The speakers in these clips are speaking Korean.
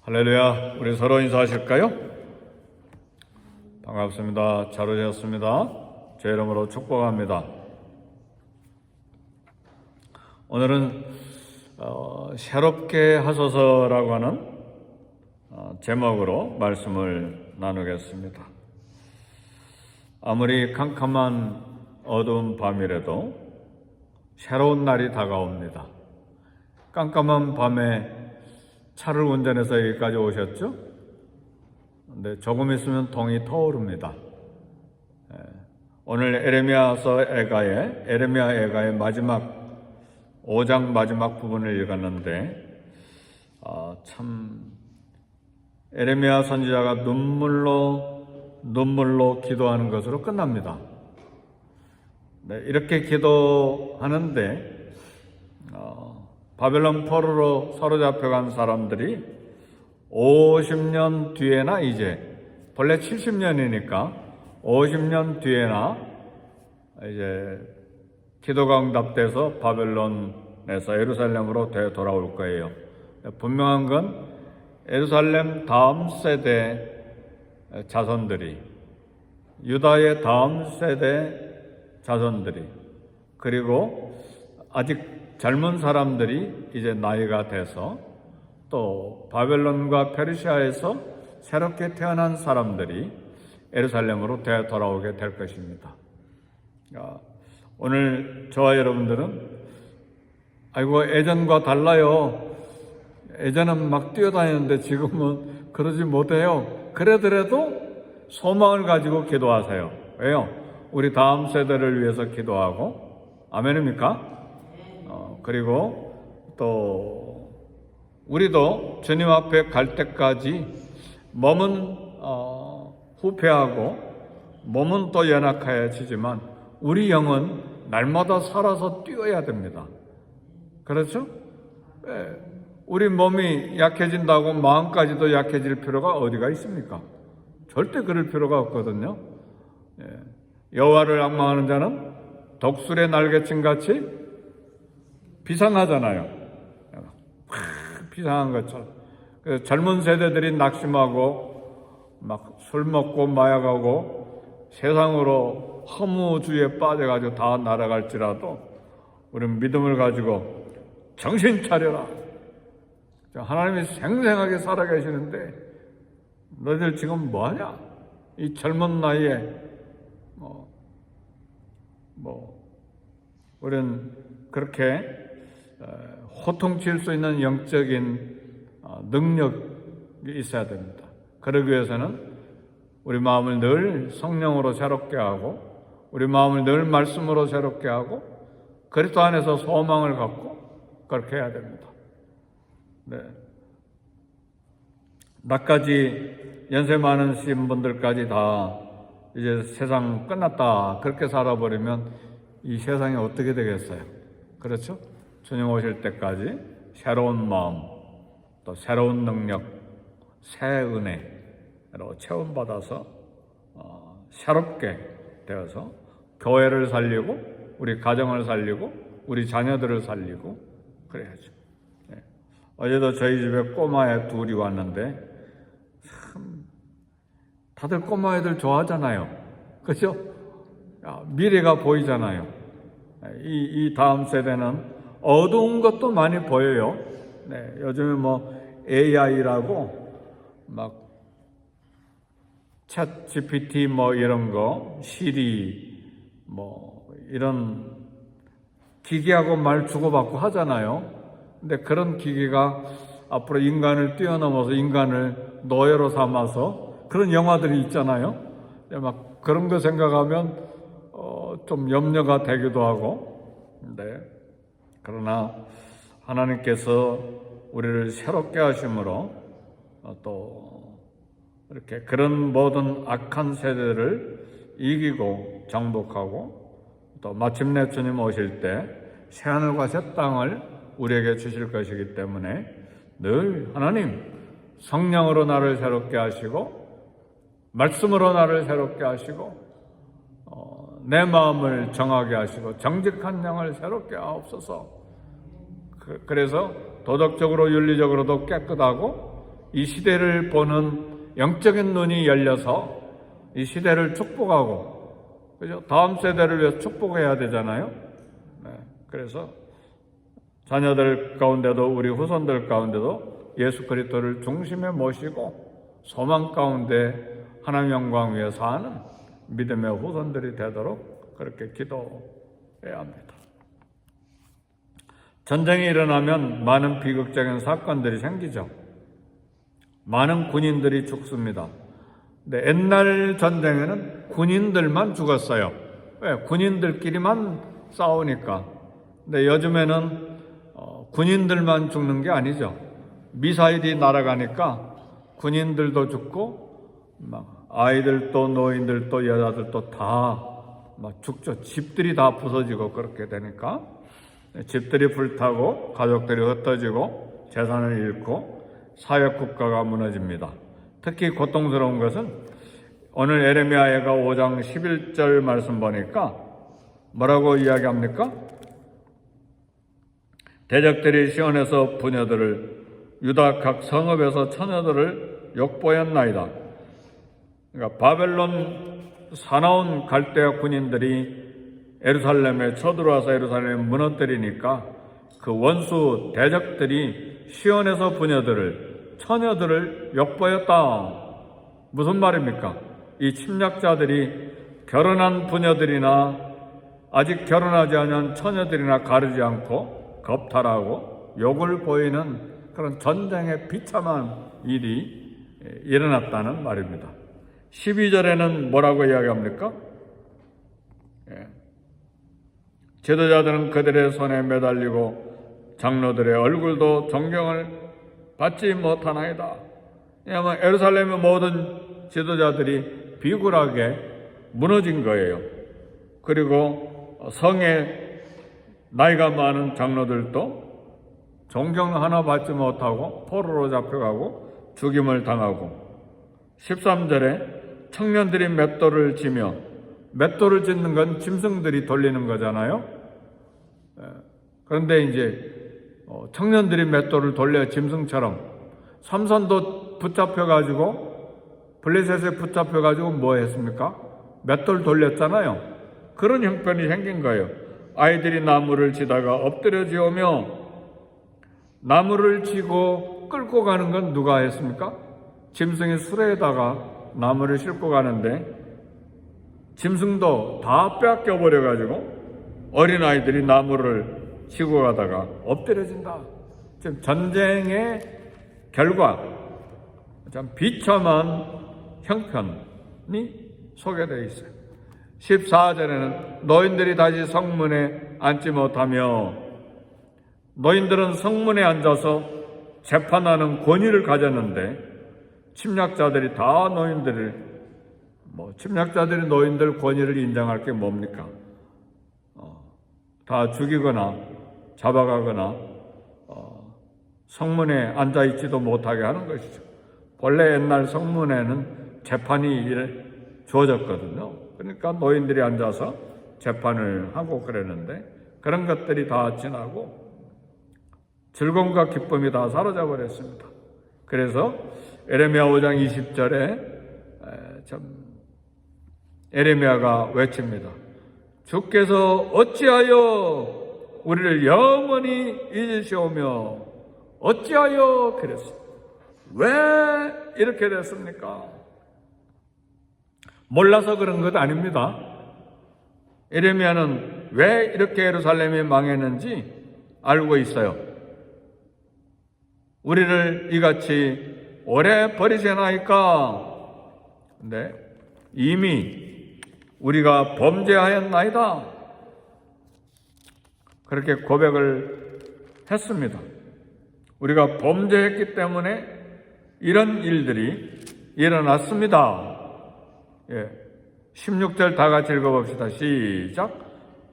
할렐루야. 우리 서로 인사하실까요? 반갑습니다. 잘 오셨습니다. 제 이름으로 축복합니다. 오늘은 새롭게 하소서라고 하는 제목으로 말씀을 나누겠습니다. 아무리 캄캄한 어두운 밤이라도 새로운 날이 다가옵니다. 깜깜한 밤에 차를 운전해서 여기까지 오셨죠? 근데 조금 있으면 동이 터오릅니다. 오늘 에레미야 애가의 마지막 5장 마지막 부분을 읽었는데 참 에레미야 선지자가 눈물로 기도하는 것으로 끝납니다. 네, 이렇게 기도하는데 바벨론 포로로 사로잡혀간 사람들이 50년 뒤에나 이제 본래 70년이니까 50년 뒤에나 이제 기도가 응답돼서 바벨론에서 예루살렘으로 되돌아올 거예요. 분명한 건 예루살렘 다음 세대 자손들이, 유다의 다음 세대 자손들이, 그리고 아직 젊은 사람들이 이제 나이가 돼서 또 바벨론과 페르시아에서 새롭게 태어난 사람들이 예루살렘으로 되돌아오게 될 것입니다. 오늘 저와 여러분들은 아이고 예전과 달라요. 예전은 막 뛰어다니는데 지금은 그러지 못해요. 그러더라도 소망을 가지고 기도하세요. 왜요? 우리 다음 세대를 위해서 기도하고, 아멘입니까? 그리고 또 우리도 주님 앞에 갈 때까지 몸은 후패하고 몸은 또 연약해지지만 우리 영은 날마다 살아서 뛰어야 됩니다. 그렇죠? 우리 몸이 약해진다고 마음까지도 약해질 필요가 어디가 있습니까? 절대 그럴 필요가 없거든요. 여호와를 앙망하는 자는 독수리의 날개친 같이 비상하잖아요. 비상한 것처럼. 젊은 세대들이 낙심하고 막 술 먹고 마약하고 세상으로 허무주의에 빠져가지고 다 날아갈지라도 우리는 믿음을 가지고 정신 차려라. 하나님이 생생하게 살아계시는데 너희들 지금 뭐하냐? 이 젊은 나이에 우리는 그렇게 호통칠 수 있는 영적인 능력이 있어야 됩니다. 그러기 위해서는 우리 마음을 늘 성령으로 새롭게 하고 우리 마음을 늘 말씀으로 새롭게 하고 그리스도 안에서 소망을 갖고 그렇게 해야 됩니다. 네. 나까지 연세 많으신 분들까지 다 이제 세상 끝났다 그렇게 살아버리면 이 세상이 어떻게 되겠어요? 그렇죠? 주님 오실 때까지 새로운 마음, 또 새로운 능력, 새 은혜로 체험받아서 새롭게 되어서 교회를 살리고 우리 가정을 살리고 우리 자녀들을 살리고 그래야죠. 어제도 저희 집에 꼬마애 둘이 왔는데 참 다들 꼬마애들 좋아하잖아요. 그렇죠? 미래가 보이잖아요. 이 다음 세대는 어두운 것도 많이 보여요. 네, 요즘에 AI라고 막 챗 GPT 이런 거, 시리 이런 기계하고 말 주고받고 하잖아요. 근데 그런 기계가 앞으로 인간을 뛰어넘어서 인간을 노예로 삼아서 그런 영화들이 있잖아요. 막 그런 거 생각하면 좀 염려가 되기도 하고. 네. 그러나 하나님께서 우리를 새롭게 하심으로 또 이렇게 그런 모든 악한 세대를 이기고 정복하고 또 마침내 주님 오실 때 새하늘과 새 땅을 우리에게 주실 것이기 때문에 늘 하나님 성령으로 나를 새롭게 하시고 말씀으로 나를 새롭게 하시고 내 마음을 정하게 하시고 정직한 영을 새롭게 하옵소서. 그래서 도덕적으로 윤리적으로도 깨끗하고 이 시대를 보는 영적인 눈이 열려서 이 시대를 축복하고, 그죠? 다음 세대를 위해서 축복해야 되잖아요. 네. 그래서 자녀들 가운데도 우리 후손들 가운데도 예수 그리스도를 중심에 모시고 소망 가운데 하나님 영광 위에 사는 믿음의 후손들이 되도록 그렇게 기도해야 합니다. 전쟁이 일어나면 많은 비극적인 사건들이 생기죠. 많은 군인들이 죽습니다. 근데 옛날 전쟁에는 군인들만 죽었어요. 왜? 군인들끼리만 싸우니까. 근데 요즘에는 군인들만 죽는 게 아니죠. 미사일이 날아가니까 군인들도 죽고 막 아이들도 노인들도 여자들도 다 막 죽죠. 집들이 다 부서지고 그렇게 되니까 집들이 불타고 가족들이 흩어지고 재산을 잃고 사회국가가 무너집니다. 특히 고통스러운 것은 오늘 에레미야가 5장 11절 말씀 보니까 뭐라고 이야기합니까? 대적들이 시온에서 부녀들을 유다 각 성읍에서 처녀들을 욕보였나이다. 그러니까 바벨론 사나운 갈대아 군인들이 예루살렘에 쳐들어와서 예루살렘을 무너뜨리니까 그 원수 대적들이 시온에서 부녀들을 처녀들을 욕보였다. 무슨 말입니까? 이 침략자들이 결혼한 부녀들이나 아직 결혼하지 않은 처녀들이나 가르지 않고 겁탈하고 욕을 보이는 그런 전쟁의 비참한 일이 일어났다는 말입니다. 12절에는 뭐라고 이야기합니까? 지도자들은 그들의 손에 매달리고 장로들의 얼굴도 존경을 받지 못하나이다. 왜냐하면 예루살렘의 모든 지도자들이 비굴하게 무너진 거예요. 그리고 성에 나이가 많은 장로들도 존경 하나 받지 못하고 포로로 잡혀가고 죽임을 당하고 13절에 청년들이 맷돌을 지며 맷돌을 짓는 건 짐승들이 돌리는 거잖아요. 그런데 이제 청년들이 맷돌을 돌려 짐승처럼 삼손도 붙잡혀가지고 블레셋에 붙잡혀가지고 뭐 했습니까? 맷돌 돌렸잖아요. 그런 형편이 생긴 거예요. 아이들이 나무를 지다가 엎드려 지으며 나무를 지고 끌고 가는 건 누가 했습니까? 짐승이 수레에다가 나무를 싣고 가는데 짐승도 다 빼앗겨 버려가지고 어린아이들이 나무를 지고 가다가 엎드려진다. 지금 전쟁의 결과 참 비참한 형편이 소개되어 있어요. 14절에는 노인들이 다시 성문에 앉지 못하며 노인들은 성문에 앉아서 재판하는 권위를 가졌는데 침략자들이 다 침략자들이 노인들 권위를 인정할 게 뭡니까? 다 죽이거나 잡아가거나 성문에 앉아있지도 못하게 하는 것이죠. 본래 옛날 성문에는 재판이 주어졌거든요. 그러니까 노인들이 앉아서 재판을 하고 그랬는데 그런 것들이 다 지나고 즐거움과 기쁨이 다 사라져 버렸습니다. 그래서 에레미야 5장 20절에 에레미야가 외칩니다. 주께서 어찌하여 우리를 영원히 잊으시오며 어찌하여 그랬어요. 왜 이렇게 됐습니까? 몰라서 그런 것 아닙니다. 에레미야는 왜 이렇게 예루살렘이 망했는지 알고 있어요. 우리를 이같이 오래 버리시나이까? 근데 이미 우리가 범죄하였나이다. 그렇게 고백을 했습니다. 우리가 범죄했기 때문에 이런 일들이 일어났습니다. 16절 다 같이 읽어봅시다. 시작.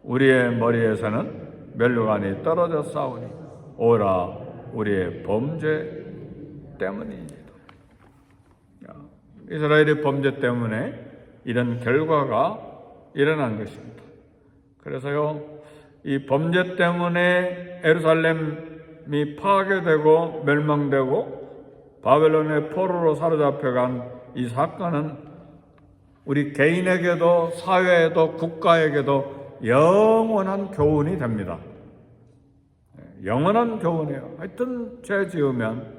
우리의 머리에서는 멸류관이 떨어져 싸우니 오라 우리의 범죄 때문이니이다. 이스라엘의 범죄 때문에 이런 결과가 일어난 것입니다. 그래서요, 이 범죄 때문에 예루살렘이 파괴되고 멸망되고 바벨론의 포로로 사로잡혀간 이 사건은 우리 개인에게도 사회에도 국가에게도 영원한 교훈이 됩니다. 영원한 교훈이에요. 하여튼 죄 지으면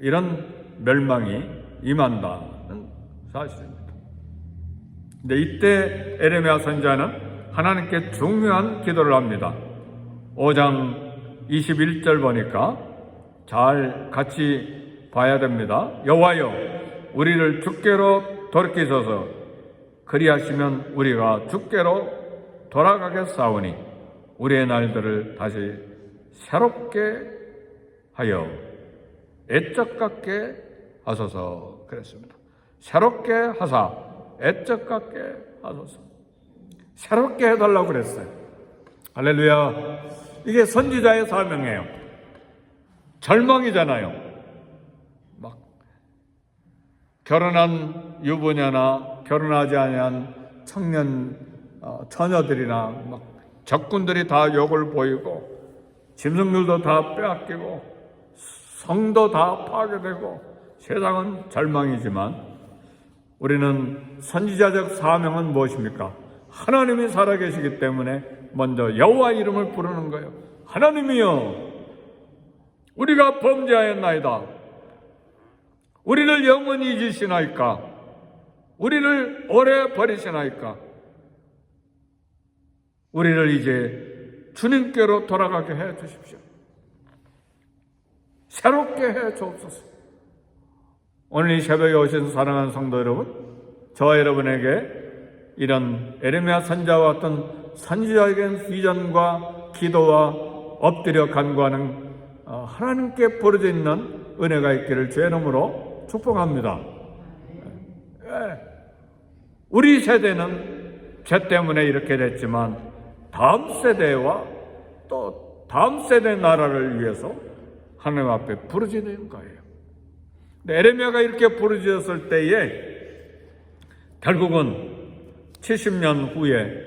이런 멸망이 임한다는 사실입니다. 근데 이때 에레미야 선지자는 하나님께 중요한 기도를 합니다. 5장 21절 보니까 잘 같이 봐야 됩니다. 여호와여, 우리를 주께로 돌이키소서. 그리하시면 우리가 주께로 돌아가겠사오니 우리의 날들을 다시 새롭게 하여 애적 갖게 하소서. 그랬습니다. 새롭게 하사 애적 갖게 하소서. 새롭게 해달라고 그랬어요. 할렐루야. 이게 선지자의 사명이에요. 절망이잖아요. 막 결혼한 유부녀나 결혼하지 아니한 청년 처녀들이나 막 적군들이 다 욕을 보이고 짐승들도 다 빼앗기고 성도 다 파괴되고 세상은 절망이지만 우리는 선지자적 사명은 무엇입니까? 하나님이 살아계시기 때문에 먼저 여호와 이름을 부르는 거예요. 하나님이여, 우리가 범죄하였나이다. 우리를 영원히 잊으시나이까? 우리를 오래 버리시나이까? 우리를 이제 주님께로 돌아가게 해 주십시오. 새롭게 해 주옵소서. 오늘 이 새벽에 오신 사랑하는 성도 여러분, 저와 여러분에게 이런 에레미야 선지자와 같은 선지자에겐 비전과 기도와 엎드려 간구하는 하나님께 부어져 있는 은혜가 있기를 주의 이름으로 축복합니다. 우리 세대는 죄 때문에 이렇게 됐지만 다음 세대와 또 다음 세대 나라를 위해서 하나님 앞에 부르짖는 거예요. 근데 에레미야가 이렇게 부르짖었을 때에 결국은 70년 후에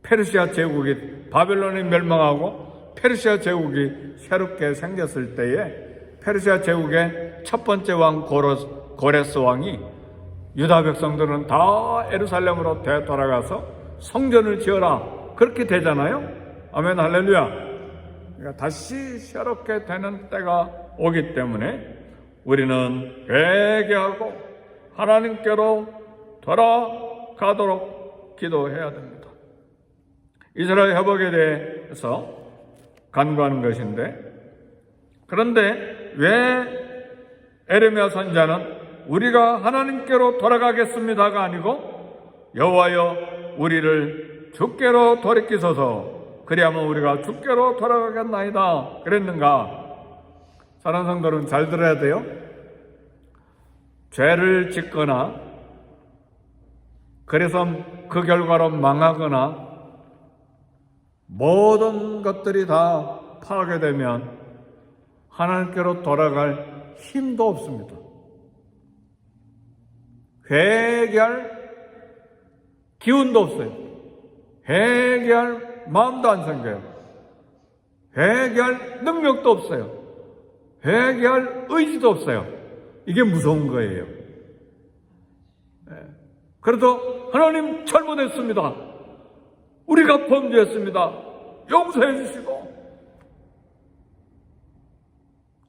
페르시아 제국이 바벨론이 멸망하고 페르시아 제국이 새롭게 생겼을 때에 페르시아 제국의 첫 번째 왕 고레스 왕이 유다 백성들은 다 예루살렘으로 되돌아가서 성전을 지어라, 그렇게 되잖아요. 아멘, 할렐루야. 그러니까 다시 새롭게 되는 때가 오기 때문에 우리는 회개하고 하나님께로 돌아가도록 기도해야 됩니다. 이스라엘 회복에 대해서 간구하는 것인데, 그런데 왜 에레미야 선지자는 우리가 하나님께로 돌아가겠습니다가 아니고 여호와여, 우리를 주께로 돌이키소서. 그리하면 우리가 주께로 돌아가겠나이다 그랬는가? 사랑하는 성도는 잘 들어야 돼요. 죄를 짓거나 그래서 그 결과로 망하거나 모든 것들이 다 파괴되면 하나님께로 돌아갈 힘도 없습니다. 회개할 기운도 없어요. 회개할 마음도 안 생겨요. 회개할 능력도 없어요. 회개할 의지도 없어요. 이게 무서운 거예요. 그래도 하나님 잘못했습니다. 우리가 범죄했습니다. 용서해 주시고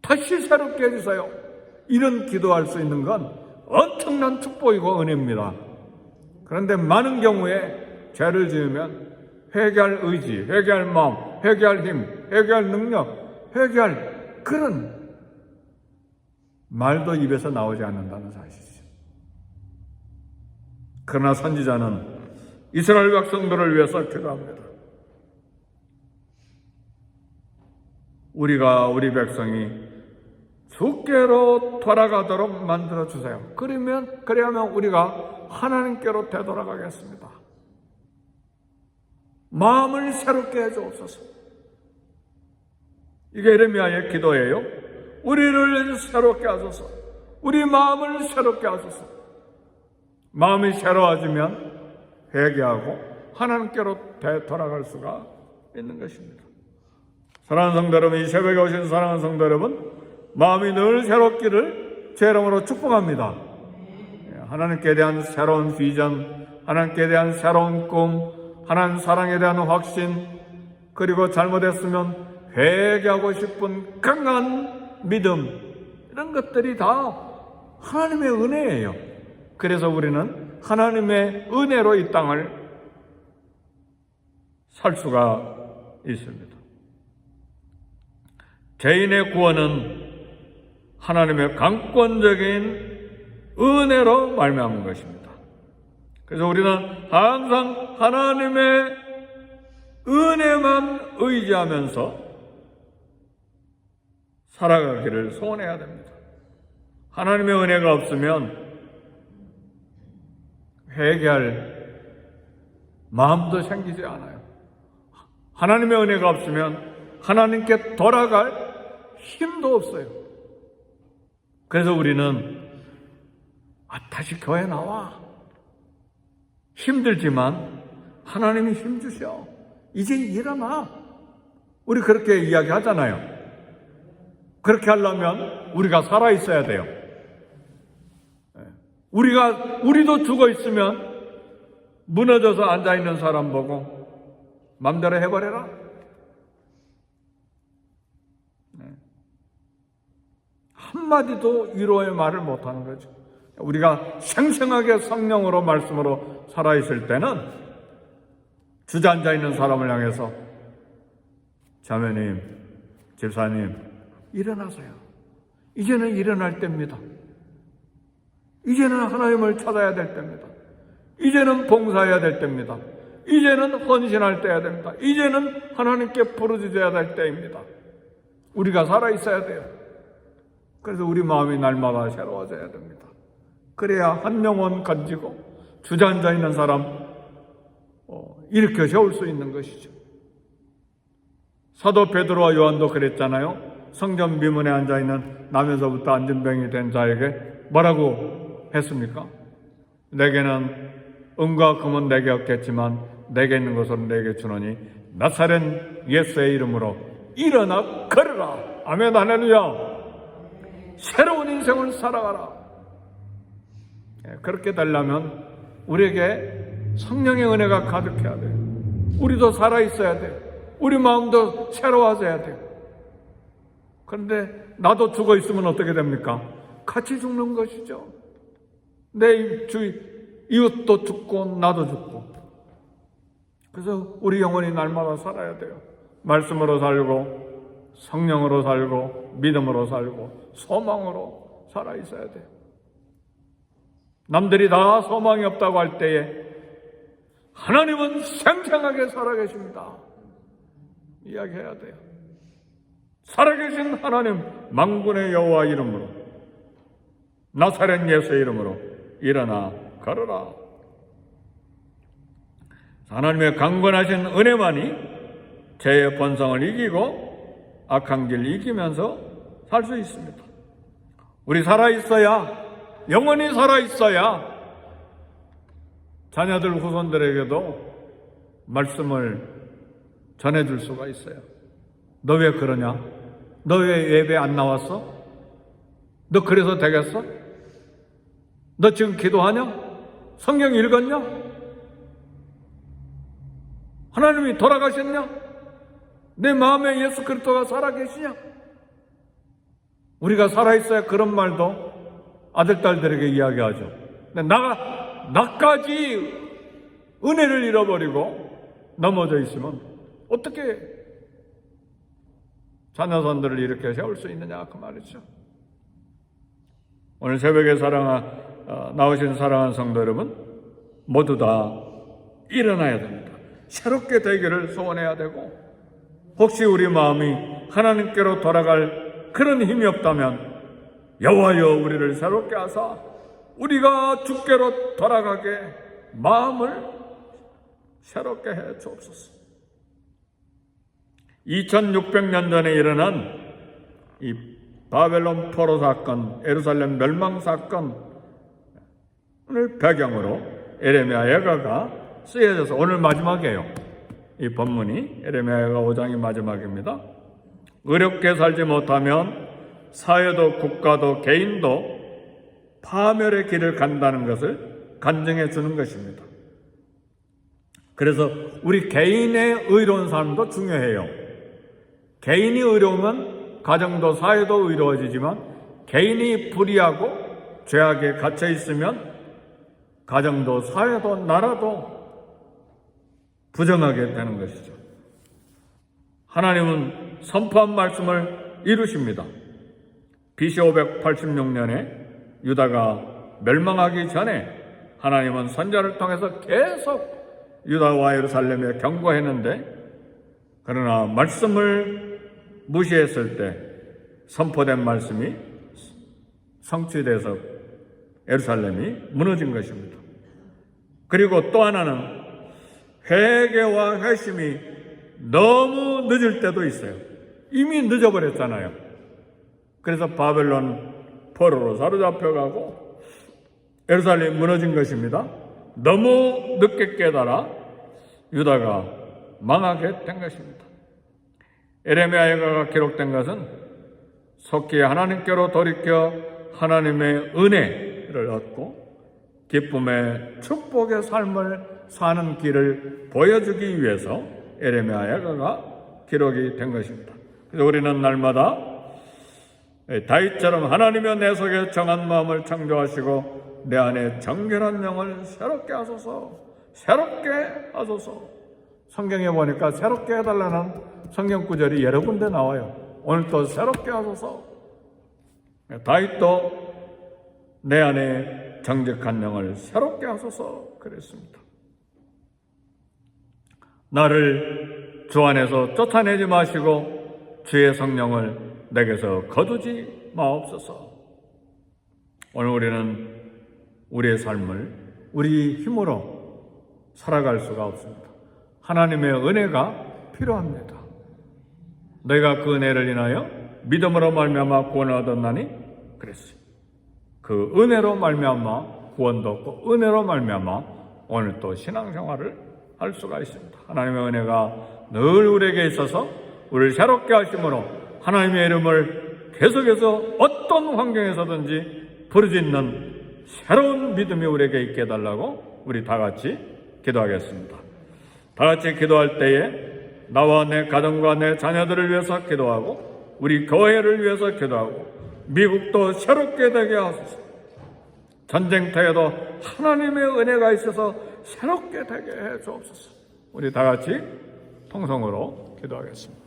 다시 새롭게 해주세요. 이런 기도할 수 있는 건 엄청난 축복이고 은혜입니다. 그런데 많은 경우에 죄를 지으면 회개할 의지, 회개할 마음, 회개할 힘, 회개할 능력, 회개할 그런 말도 입에서 나오지 않는다는 사실이죠. 그러나 선지자는 이스라엘 백성들을 위해서 기도합니다. 우리 백성이 주께로 돌아가도록 만들어주세요. 그러면 우리가 하나님께로 되돌아가겠습니다. 마음을 새롭게 해주옵소서. 이게 에레미야의 기도예요. 우리를 새롭게 하소서. 우리 마음을 새롭게 하소서. 마음이 새로워지면 회개하고 하나님께로 되돌아갈 수가 있는 것입니다. 사랑하는 성도 여러분, 이 새벽에 오신 사랑하는 성도 여러분, 마음이 늘 새롭기를 제 이름으로 축복합니다. 하나님께 대한 새로운 비전, 하나님께 대한 새로운 꿈, 하나님 사랑에 대한 확신, 그리고 잘못했으면 회개하고 싶은 강한 믿음, 이런 것들이 다 하나님의 은혜예요. 그래서 우리는 하나님의 은혜로 이 땅을 살 수가 있습니다. 개인의 구원은 하나님의 강권적인 은혜로 말미암은 것입니다. 그래서 우리는 항상 하나님의 은혜만 의지하면서 살아가기를 소원해야 됩니다. 하나님의 은혜가 없으면 회개할 마음도 생기지 않아요. 하나님의 은혜가 없으면 하나님께 돌아갈 힘도 없어요. 그래서 우리는 다시 교회 나와. 힘들지만 하나님이 힘주셔. 이제 일어나. 우리 그렇게 이야기하잖아요. 그렇게 하려면 우리가 살아있어야 돼요. 우리도 죽어 있으면 무너져서 앉아있는 사람 보고 맘대로 해버려라. 한마디도 위로의 말을 못하는 거죠. 우리가 생생하게 성령으로 말씀으로 살아있을 때는 주저앉아 있는 사람을 향해서 자매님, 집사님, 일어나세요. 이제는 일어날 때입니다. 이제는 하나님을 찾아야 될 때입니다. 이제는 봉사해야 될 때입니다. 이제는 헌신할 때야 됩니다. 이제는 하나님께 부르짖어야 될 때입니다. 우리가 살아있어야 돼요. 그래서 우리 마음이 날마다 새로워져야 됩니다. 그래야 한 영혼 건지고 주저앉아 있는 사람 일으켜 세울 수 있는 것이죠. 사도 베드로와 요한도 그랬잖아요. 성전 미문에 앉아있는 나면서부터 안진병이 된 자에게 뭐라고 했습니까? 내게는 은과 금은 내게 없겠지만 내게 있는 것은 내게 주노니 나사렛 예수의 이름으로 일어나 걸으라. 아멘, 할렐루야. 새로운 인생을 살아가라. 그렇게 되려면 우리에게 성령의 은혜가 가득해야 돼요. 우리도 살아있어야 돼요. 우리 마음도 새로워져야 돼요. 그런데 나도 죽어 있으면 어떻게 됩니까? 같이 죽는 것이죠. 내 이웃도 죽고 나도 죽고. 그래서 우리 영혼이 날마다 살아야 돼요. 말씀으로 살고 성령으로 살고 믿음으로 살고 소망으로 살아있어야 돼요. 남들이 다 소망이 없다고 할 때에 하나님은 생생하게 살아계십니다. 이야기해야 돼요. 살아계신 하나님 만군의 여호와 이름으로 나사렛 예수의 이름으로 일어나 걸어라. 하나님의 강건하신 은혜만이 죄의 본성을 이기고 악한 길 이기면서 살 수 있습니다. 우리 살아있어야, 영원히 살아있어야 자녀들 후손들에게도 말씀을 전해줄 수가 있어요. 너 왜 그러냐? 너 왜 예배 안 나왔어? 너 그래서 되겠어? 너 지금 기도하냐? 성경 읽었냐? 하나님이 돌아가셨냐? 내 마음에 예수 그리스도가 살아계시냐? 우리가 살아있어야 그런 말도 아들딸들에게 이야기하죠. 근데 나까지 은혜를 잃어버리고 넘어져 있으면 어떻게 자녀선들을 이렇게 세울 수 있느냐 그 말이죠. 오늘 새벽에 나오신 사랑하는 성도 여러분, 모두 다 일어나야 됩니다. 새롭게 되기를 소원해야 되고, 혹시 우리 마음이 하나님께로 돌아갈 그런 힘이 없다면 여호와여 우리를 새롭게 하사 우리가 주께로 돌아가게 마음을 새롭게 해 주옵소서. 2600년 전에 일어난 이 바벨론 포로 사건, 예루살렘 멸망 사건을 배경으로 에레미야 예가가 쓰여져서 오늘 마지막이에요. 이 본문이 에레미야 예가 5장이 마지막입니다. 의롭게 살지 못하면 사회도 국가도 개인도 파멸의 길을 간다는 것을 간증해 주는 것입니다. 그래서 우리 개인의 의로운 삶도 중요해요. 개인이 의로우면 가정도 사회도 의로워지지만 개인이 불의하고 죄악에 갇혀 있으면 가정도 사회도 나라도 부정하게 되는 것이죠. 하나님은 선포한 말씀을 이루십니다. BC 586년에 유다가 멸망하기 전에 하나님은 선지자를 통해서 계속 유다와 예루살렘에 경고했는데, 그러나 말씀을 무시했을 때 선포된 말씀이 성취돼서 예루살렘이 무너진 것입니다. 그리고 또 하나는 회개와 회심이 너무 늦을 때도 있어요. 이미 늦어버렸잖아요. 그래서 바벨론 포로로 사로잡혀가고 예루살렘이 무너진 것입니다. 너무 늦게 깨달아 유다가 망하게 된 것입니다. 에레미야 예가가 기록된 것은 속히 하나님께로 돌이켜 하나님의 은혜를 얻고 기쁨의 축복의 삶을 사는 길을 보여주기 위해서 에레미야 예가가 기록이 된 것입니다. 그래서 우리는 날마다 다윗처럼 하나님여 내 속에 정한 마음을 창조하시고 내 안에 정결한 영을 새롭게 하소서, 새롭게 하소서. 성경에 보니까 새롭게 해달라는 성경 구절이 여러 군데 나와요. 오늘 또 새롭게 하소서. 다윗도 내 안에 정직한 영을 새롭게 하소서 그랬습니다. 나를 주 안에서 쫓아내지 마시고 주의 성령을 내게서 거두지 마옵소서. 오늘 우리는 우리의 삶을 우리 힘으로 살아갈 수가 없습니다. 하나님의 은혜가 필요합니다. 너희가 그 은혜를 인하여 믿음으로 말미암아 구원을 얻었나니 그랬어요. 그 은혜로 말미암아 구원도 얻고 은혜로 말미암아 오늘 또 신앙생활을 할 수가 있습니다. 하나님의 은혜가 늘 우리에게 있어서 우리를 새롭게 하심으로 하나님의 이름을 계속해서 어떤 환경에서든지 부르짖는 새로운 믿음이 우리에게 있게 해달라고 우리 다 같이 기도하겠습니다. 다 같이 기도할 때에 나와 내 가정과 내 자녀들을 위해서 기도하고 우리 교회를 위해서 기도하고 미국도 새롭게 되게 하소서. 전쟁터에도 하나님의 은혜가 있어서 새롭게 되게 해 주옵소서. 우리 다 같이 통성으로 기도하겠습니다.